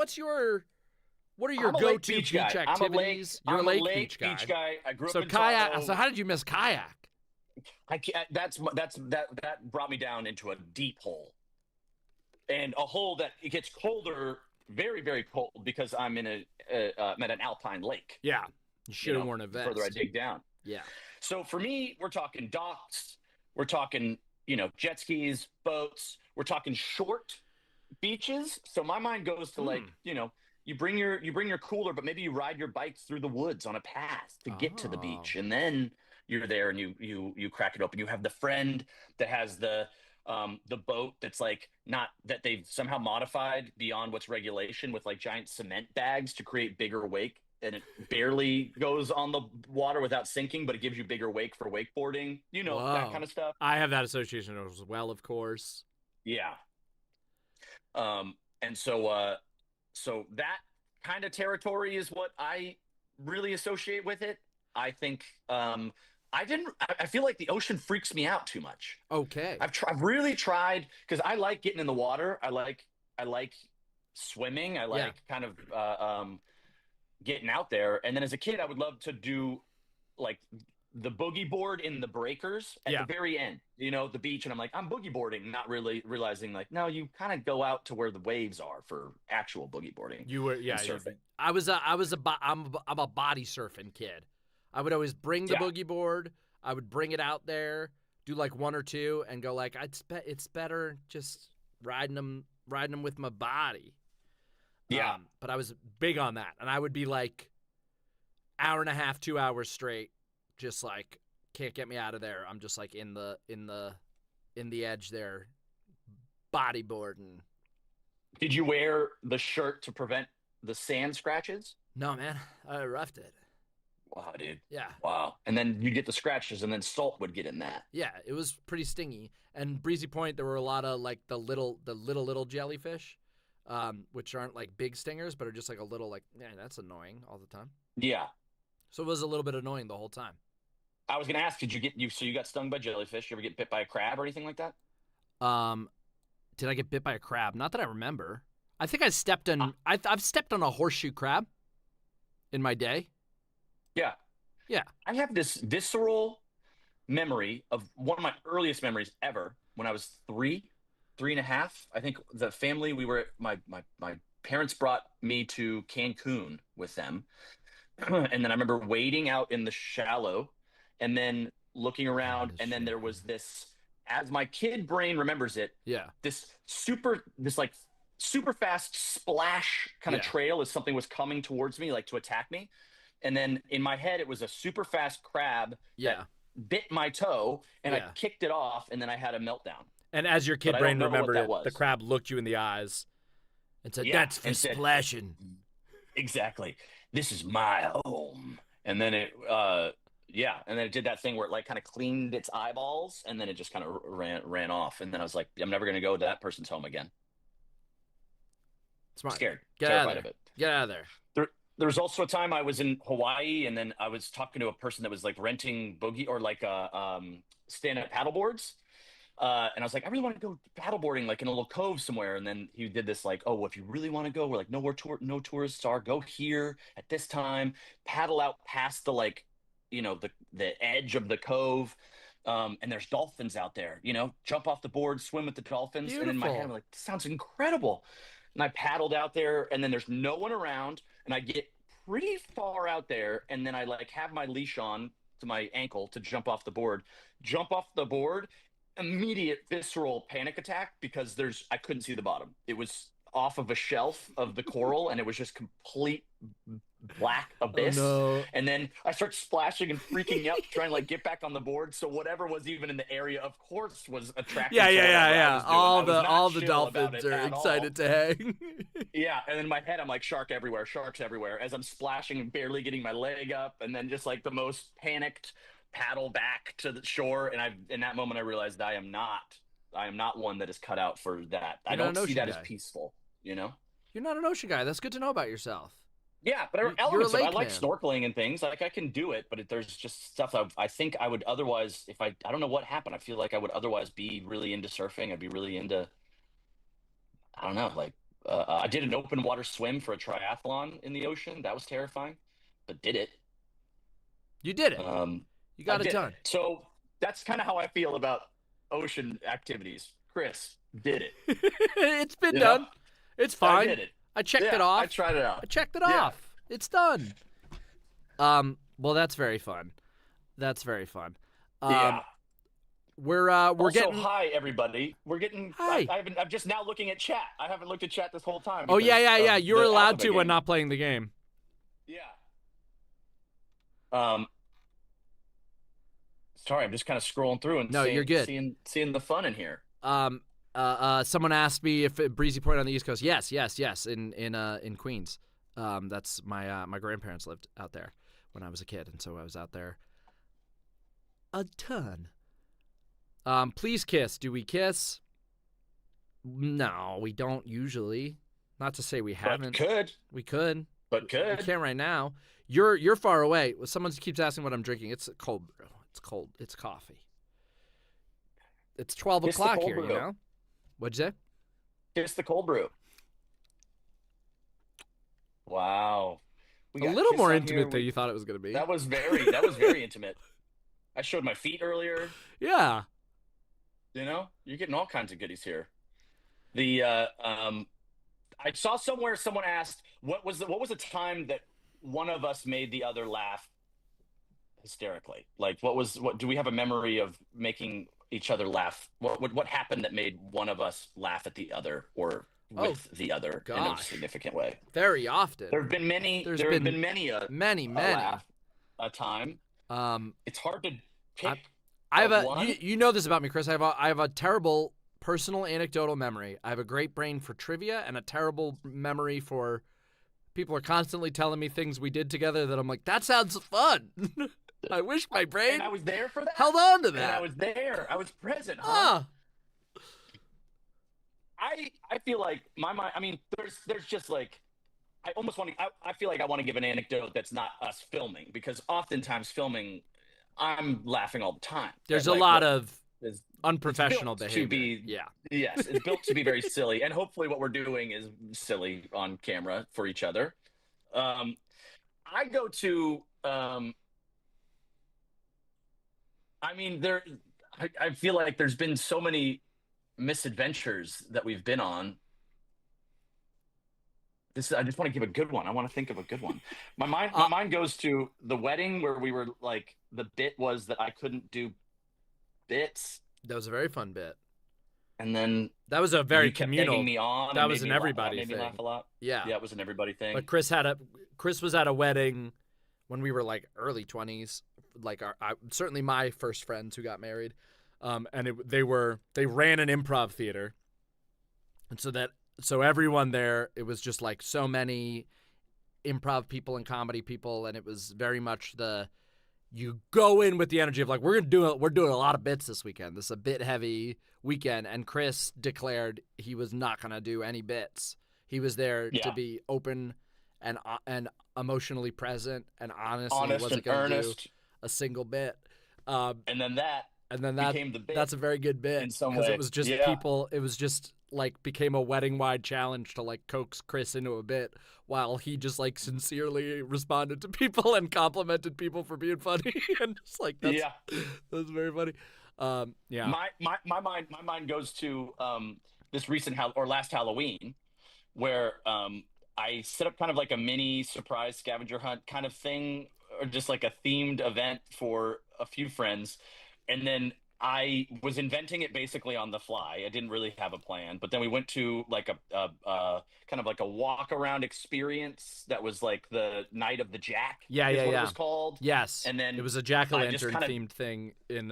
go-to beach activities? I'm a lake beach guy. I grew up in kayak. So how did you miss kayak? That brought me down into a deep hole, and a hole that it gets colder, very, very cold, because I'm in at an alpine lake. Yeah, you should have worn a vest. The further I dig down. Yeah. So for me, we're talking docks. We're talking jet skis, boats. We're talking short beaches. So my mind goes to you bring your cooler, but maybe you ride your bike through the woods on a path to get to the beach, and then you're there and you crack it open. You have the friend that has the boat that's like not that they've somehow modified beyond what's regulation with like giant cement bags to create bigger wake, and it barely goes on the water without sinking, but it gives you bigger wake for wakeboarding. That kind of stuff. I have that association as well, of course. Yeah. And so that kind of territory is what I really associate with it. I think, I feel like the ocean freaks me out too much. Okay. I've really tried, because I like getting in the water. I like swimming. I like kind of, getting out there. And then as a kid, I would love to do like the boogie board in the breakers at the very end, the beach. And I'm like, I'm boogie boarding, not really realizing like, no, you kind of go out to where the waves are for actual boogie boarding. You were, surfing. I'm a body surfing kid. I would always bring the boogie board. I would bring it out there, do like one or two, and go like, it's better just riding them with my body. Yeah. But I was big on that. And I would be like hour and a half, 2 hours straight, just like, can't get me out of there. I'm just like in the edge there, bodyboarding. Did you wear the shirt to prevent the sand scratches? No, man. I roughed it. Wow, dude. Yeah. Wow. And then you get the scratches, and then salt would get in that. Yeah, it was pretty stingy. And Breezy Point, there were a lot of like the little jellyfish. Which aren't like big stingers, but are just like a little like, man, that's annoying all the time. Yeah. So it was a little bit annoying the whole time. I was going to ask, so you got stung by jellyfish? You ever get bit by a crab or anything like that? Did I get bit by a crab? Not that I remember. I think I've stepped on a horseshoe crab in my day. Yeah. Yeah. I have this visceral memory of one of my earliest memories ever when I was 3 and a half. I think the family, we were, my parents brought me to Cancun with them. And then I remember wading out in the shallow, and then looking around, and then there was this, as my kid brain remembers it, this like super fast splash kind of trail as something was coming towards me, like to attack me. And then in my head, it was a super fast crab that bit my toe, and I kicked it off, and then I had a meltdown. And as your kid brain remembered it, the crab looked you in the eyes and said, "That's for splashing." Exactly. This is my home. And then it, and then it did that thing where it like kind of cleaned its eyeballs, and then it just kind of ran off. And then I was like, I'm never going to go to that person's home again. Smart. Scared. Terrified of it. Get out of there. There was also a time I was in Hawaii, and then I was talking to a person that was like renting boogie or like stand-up paddle boards. And I was like, I really want to go paddleboarding like in a little cove somewhere. And then he did this like, oh, well, if you really want to go, we're like, no tourists are, go here at this time, paddle out past the like, you know, the edge of the cove. And there's dolphins out there, you know, jump off the board, swim with the dolphins. Beautiful. And in my head, I'm like, this sounds incredible. And I paddled out there, and then there's no one around, and I get pretty far out there, and then I like have my leash on to my ankle to jump off the board, immediate visceral panic attack because I couldn't see the bottom. It was off of a shelf of the coral, and it was just complete black abyss. Oh, no. And then I start splashing and freaking out, trying to like get back on the board. So whatever was even in the area, of course, was attracted. Yeah. All the dolphins are excited to hang. Yeah, and in my head, I'm like, sharks everywhere. As I'm splashing and barely getting my leg up, and then just like the most panicked paddle back to the shore. And in that moment, I realized I am not one that is cut out for that. I don't see that as peaceful. You know, you're not an ocean guy. That's good to know about yourself. Yeah, but elements of it, I like snorkeling and things. Like I can do it, but there's just stuff I think I would otherwise, if I don't know what happened. I feel like I would otherwise be really into surfing. I'd be really into, I don't know, like I did an open water swim for a triathlon in the ocean. That was terrifying, but did it. You did it. You got it done. So that's kind of how I feel about ocean activities. Chris did it. It's been done. It's fine. I did it. I checked it off. I tried it out. I checked it off. It's done. Well, that's very fun. Yeah. We're also, getting. Hi, everybody. We're getting. Hi. I'm just now looking at chat. I haven't looked at chat this whole time. Oh yeah. You're allowed to when not playing the game. Yeah. Sorry, I'm just kind of scrolling through and you're good. Seeing the fun in here. Someone asked me if Breezy Point on the East Coast. Yes. In Queens. That's my grandparents lived out there when I was a kid, and so I was out there a ton. Please kiss. Do we kiss? No, we don't usually. Not to say we haven't. We could. But could. We can't right now. You're far away. Someone keeps asking what I'm drinking. It's cold brew. It's cold. It's coffee. It's 12 o'clock here, you know? What'd you say? Kiss the cold brew. Wow. A little more intimate than you thought it was going to be. That was very intimate. I showed my feet earlier. Yeah. You know, you're getting all kinds of goodies here. I saw somewhere someone asked what was the time that one of us made the other laugh hysterically? Like what do we have a memory of making each other laugh? What happened that made one of us laugh at the other or with the other in a significant way? Very often. There have been many. There have been many laugh a time. It's hard to pick. I have you know this about me, Chris. I have a terrible personal anecdotal memory. I have a great brain for trivia and a terrible memory for people are constantly telling me things we did together that I'm like, that sounds fun. I wish my brain and I was there for that. Held on to that. And I was there. I was present. Huh? I feel like my mind. I mean, there's just like I almost want to. I feel like I want to give an anecdote that's not us filming because oftentimes filming, I'm laughing all the time. There's a lot of unprofessional behavior. Yes, it's built to be very silly, and hopefully, what we're doing is silly on camera for each other. I go to. I mean, I feel like there's been so many misadventures that we've been on. I just want to give a good one. I want to think of a good one. My mind goes to the wedding where we were like, the bit was that I couldn't do bits, That was a very fun bit. and then That was a very you kept communal. egging me on. That And was made an me everybody laugh, made thing. me laugh a lot. Yeah, Yeah, it was an everybody thing. But Chris was at a wedding when we were like early 20s, like certainly my first friends who got married, and they ran an improv theater, and so everyone there, it was just like so many improv people and comedy people, and it was very much you go in with the energy of like we're doing a lot of bits this weekend. This is a bit heavy weekend, and Chris declared he was not gonna do any bits. He was there to be open and emotionally present and honestly wasn't going to do a single bit. And then that became the bit. That's a very good bit in some because way. it was just people. It was just like became a wedding wide challenge to like coax Chris into a bit while he just like sincerely responded to people and complimented people for being funny and just like that's very funny. My mind goes to this recent last Halloween where I set up kind of like a mini surprise scavenger hunt kind of thing, or just like a themed event for a few friends, and then I was inventing it basically on the fly. I didn't really have a plan, but then we went to like a kind of like a walk around experience that was like the Night of the Jack. What it was called. Yes, and then it was a jack-o'-lantern themed thing in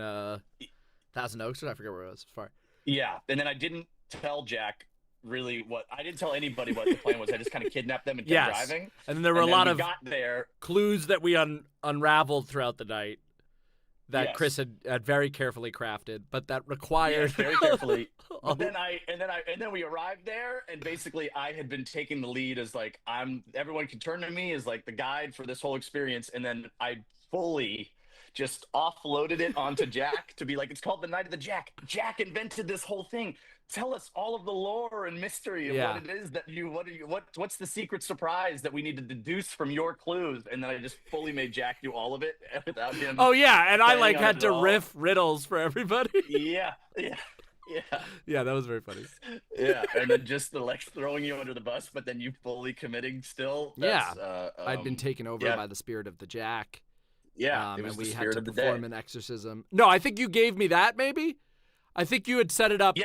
Thousand Oaks. I forget where it was. Far. Yeah, and then I didn't tell Jack really I didn't tell anybody what the plan was. I just kind of kidnapped them and kept driving. And then there were a lot of clues that we unraveled throughout the night that Chris had very carefully crafted, but that required very carefully. But then we arrived there, and basically I had been taking the lead as like everyone can turn to me as like the guide for this whole experience, and then I fully just offloaded it onto Jack to be like, it's called the Night of the Jack. Jack invented this whole thing. Tell us all of the lore and mystery of what it is that what's the secret surprise that we need to deduce from your clues. And then I just fully made Jack do all of it without him. Oh yeah, and I like had to riff riddles for everybody. Yeah, that was very funny. Yeah, and then just the like throwing you under the bus, but then you fully committing still. I'd been taken over by the spirit of the Jack. Yeah, it was and we the had to of the perform day. an exorcism. No, I think you gave me that. Maybe, I think you had set it up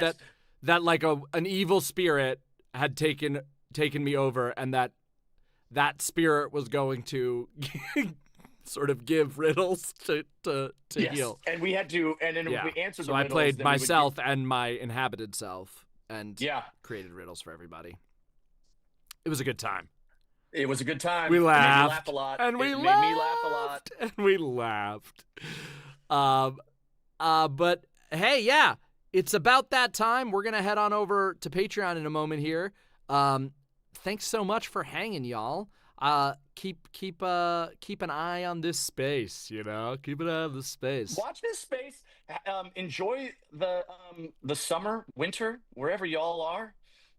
that like an evil spirit had taken me over, and that spirit was going to sort of give riddles to heal. And we had to, and then we answered. So I played myself and my inhabited self, and created riddles for everybody. It was a good time. It was a good time. We laughed. It made me laugh a lot. And we made me laugh a lot. And we laughed. But hey, it's about that time. We're gonna head on over to Patreon in a moment here. Thanks so much for hanging, y'all. Keep an eye on this space. Keep an eye on this space. Watch this space. Enjoy the summer, winter, wherever y'all are.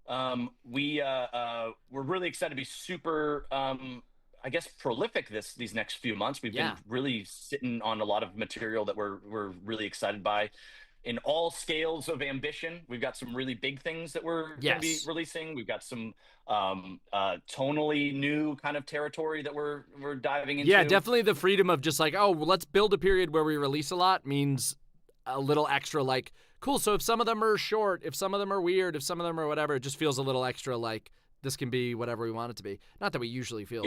We're really excited to be super I guess prolific these next few months. We've been really sitting on a lot of material that we're really excited by in all scales of ambition. We've got some really big things that we're going to be releasing. We've got some tonally new kind of territory that we're diving into. Yeah, definitely the freedom of just like, let's build a period where we release a lot means a little extra like, cool, so if some of them are short, if some of them are weird, if some of them are whatever, it just feels a little extra like this can be whatever we want it to be. Not that we usually feel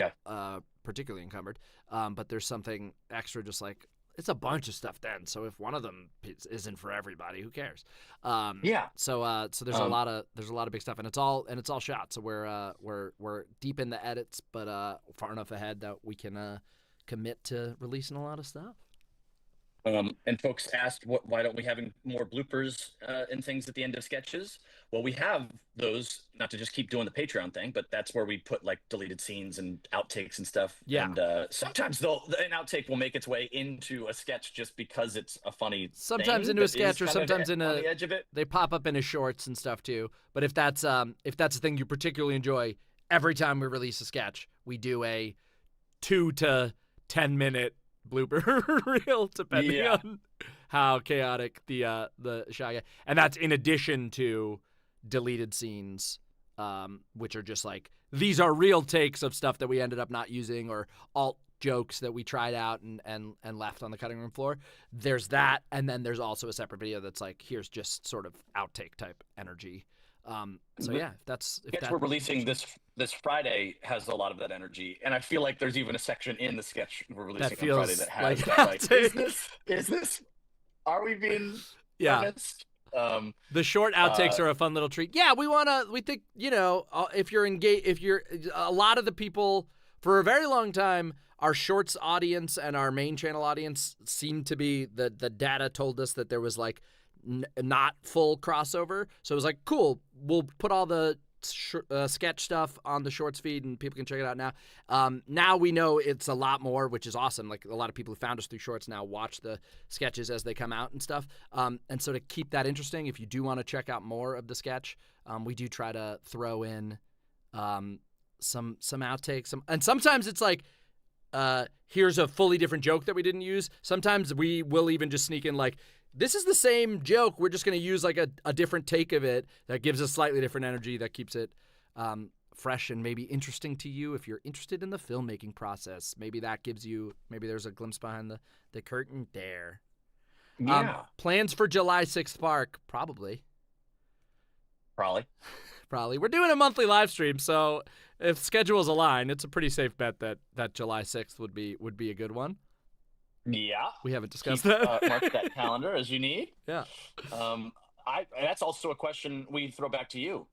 particularly encumbered, but there's something extra just like, it's a bunch of stuff then. So if one of them isn't for everybody, who cares? So there's a lot of big stuff, and it's all shot. So we're deep in the edits, but far enough ahead that we can commit to releasing a lot of stuff. And folks asked, why don't we having more bloopers and things at the end of sketches? Well, we have those, not to just keep doing the Patreon thing, but that's where we put like deleted scenes and outtakes and stuff. Yeah. And sometimes an outtake will make its way into a sketch just because it's a funny sometimes into a sketch, or sometimes on the edge of it. They pop up into shorts and stuff too. But if that's a thing you particularly enjoy, every time we release a sketch, we do a 2 to 10 minute blooper reel, depending on how chaotic the shot gets. And that's in addition to deleted scenes, which are just like these are real takes of stuff that we ended up not using or alt jokes that we tried out and left on the cutting room floor. There's that, and then there's also a separate video that's like, here's just sort of outtake type energy. So yeah, if we're releasing this Friday has a lot of that energy, and I feel like there's even a section in the sketch we're releasing on Friday that has like that. Like, is this? Are we being honest? The short outtakes are a fun little treat. Yeah, we think, if you're engaged, a lot of the people for a very long time, our shorts audience and our main channel audience seemed to be the data told us that there was like not full crossover. So it was like, cool, we'll put all the sketch stuff on the shorts feed and people can check it out now. Now we know it's a lot more, which is awesome. Like a lot of people who found us through shorts now watch the sketches as they come out and stuff. And so to keep that interesting, if you do want to check out more of the sketch, we do try to throw in some outtakes. And sometimes it's like, here's a fully different joke that we didn't use. Sometimes we will even just sneak in like, this is the same joke. We're just going to use like a different take of it that gives a slightly different energy that keeps it fresh and maybe interesting to you if you're interested in the filmmaking process. Maybe that gives you, maybe there's a glimpse behind the curtain there. Yeah. Plans for July 6th Park? Probably. We're doing a monthly live stream, so if schedules align, it's a pretty safe bet that July 6th would be a good one. Yeah. We haven't discussed that. Mark that calendar as you need. Yeah. That's also a question we throw back to you.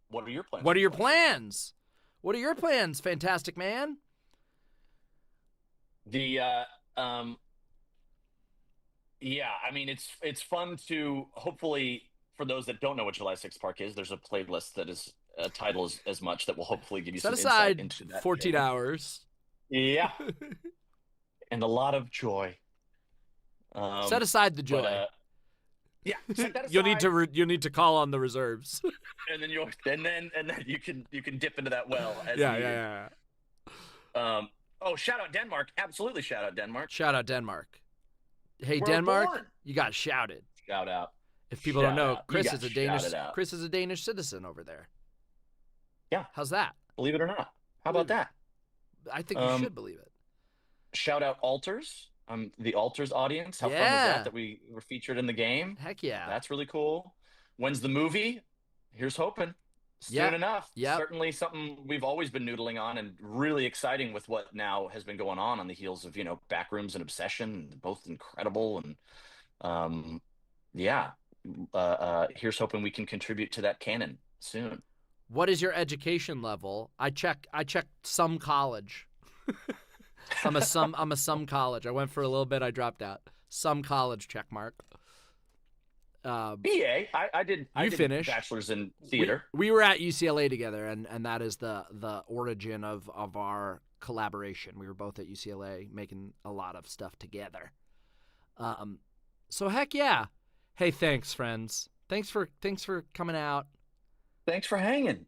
What are your plans? What are your plans? What are your plans, fantastic man? I mean, it's fun to, hopefully, for those that don't know what July 6th Park is, there's a playlist that is a title as much that will hopefully give you some insight into that. 14 hours. Yeah. And a lot of joy. Set aside the joy. Set that aside. You'll need to call on the reserves. And then you can dip into that well. As Yeah. Shout out Denmark! Absolutely, shout out Denmark! Shout out Denmark! Hey, We're Denmark, born. You got shouted. Shout out. If people don't know, Chris is a Danish citizen over there. Yeah. How's that? Believe it or not. How about that? I think you should believe it. Shout out Alters. The Alters audience. How fun was that we were featured in the game? Heck yeah. That's really cool. When's the movie? Here's hoping. Soon enough. Yeah. Certainly something we've always been noodling on, and really exciting with what now has been going on the heels of, Backrooms and Obsession, both incredible. And here's hoping we can contribute to that canon soon. What is your education level? I checked some college. I'm a some college. I went for a little bit. I dropped out. Some college check mark. BA. I did finished bachelor's in theater. We were at UCLA together, and that is the origin of our collaboration. We were both at UCLA making a lot of stuff together. So heck yeah. Hey, thanks, friends. Thanks for coming out. Thanks for hanging.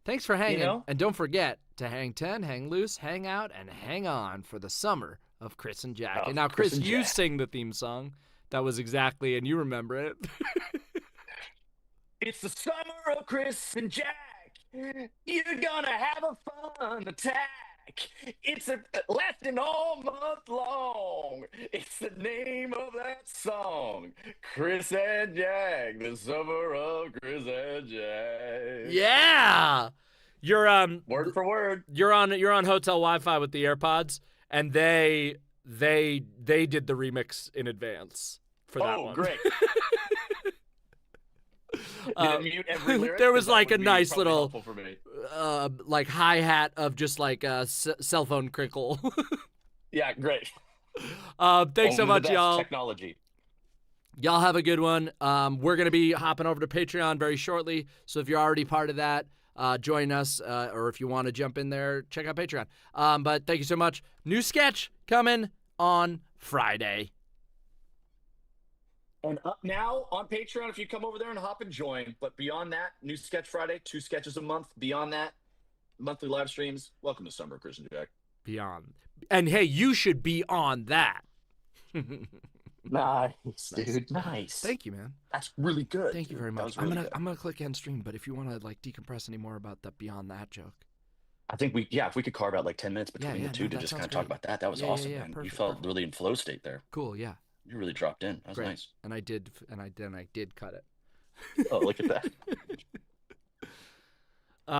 And don't forget to hang 10, hang loose, hang out, and hang on for the summer of Chris and Jack. And now, Chris, you sing the theme song. That was exactly, and you remember it. It's the summer of Chris and Jack. You're gonna have a fun attack. It's lasting all month long. It's the name of that song. Chris and Jack, the summer of Chris and Jack. Yeah. You're word for word. You're on hotel Wi-Fi with the AirPods, and they did the remix in advance for that one. Oh, great. Did it mute every lyric? There was like a nice little like hi-hat of just like a cell phone crinkle. Yeah, great. Thanks so much, y'all. Technology. Y'all have a good one. We're going to be hopping over to Patreon very shortly, so if you're already part of that, join us, or if you want to jump in there, check out Patreon. But thank you so much. New sketch coming on Friday. And up now on Patreon, if you come over there and hop and join. But beyond that, new sketch Friday, 2 sketches a month. Beyond that, monthly live streams. Welcome to summer, Chris and Jack. Beyond. And hey, you should be on that. Nice, dude. Nice. Thank you, man. That's really good. Thank you very much. I'm gonna click end stream, but if you want to like decompress any more about that Beyond That joke. I think if we could carve out like 10 minutes between the two to that just sounds kind of talk great. about that was awesome, man. Perfect, You felt perfect. really in flow state there. Cool, yeah. You really dropped in. That was Great. nice. And I did cut it. Oh, look at that.